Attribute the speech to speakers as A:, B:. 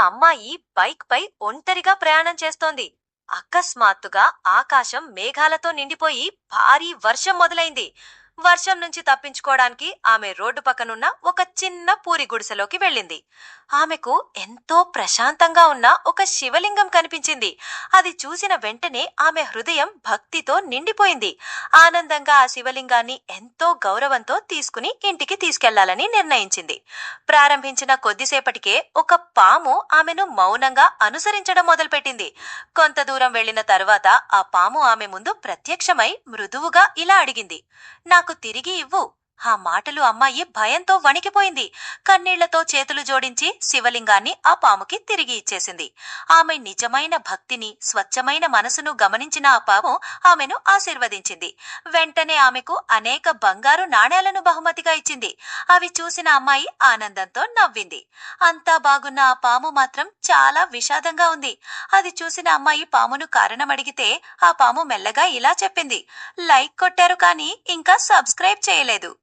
A: అమ్మాయి బైక్ పై ఒంటరిగా ప్రయాణం చేస్తోంది. అకస్మాత్తుగా ఆకాశం మేఘాలతో నిండిపోయి భారీ వర్షం మొదలైంది. వర్షం నుంచి తప్పించుకోవడానికి ఆమె రోడ్డు పక్కనున్న ఒక చిన్న పూరి గుడిసెలోకి వెళ్ళింది. ఆమెకు ఎంతో ప్రశాంతంగా ఉన్న ఒక శివలింగం కనిపించింది. అది చూసిన వెంటనే ఆమె హృదయం భక్తితో నిండిపోయింది. ఆనందంగా ఆ శివలింగాన్ని ఎంతో గౌరవంతో తీసుకుని ఇంటికి తీసుకెళ్లాలని నిర్ణయించింది. ప్రారంభించిన కొద్దిసేపటికే ఒక పాము ఆమెను మౌనంగా అనుసరించడం మొదలుపెట్టింది. కొంత దూరం వెళ్లిన తరువాత ఆ పాము ఆమె ముందు ప్రత్యక్షమై మృదువుగా ఇలా అడిగింది, "నాకు తిరిగి ఇవ్వు." ఆ మాటలు అమ్మాయి భయంతో వణికిపోయింది. కన్నీళ్లతో చేతులు జోడించి శివలింగాన్ని ఆ పాముకి తిరిగి ఇచ్చేసింది. ఆమె నిజమైన భక్తిని, స్వచ్ఛమైన మనసును గమనించిన ఆ పాము ఆమెను ఆశీర్వదించింది. వెంటనే ఆమెకు అనేక బంగారు నాణేలను బహుమతిగా ఇచ్చింది. అవి చూసిన అమ్మాయి ఆనందంతో నవ్వింది. అంతా బాగున్న ఆ పాము మాత్రం చాలా విషాదంగా ఉంది. అది చూసిన అమ్మాయి పామును కారణం అడిగితే ఆ పాము మెల్లగా ఇలా చెప్పింది, "లైక్ కొట్టారు కానీ ఇంకా సబ్స్క్రైబ్ చేయలేదు."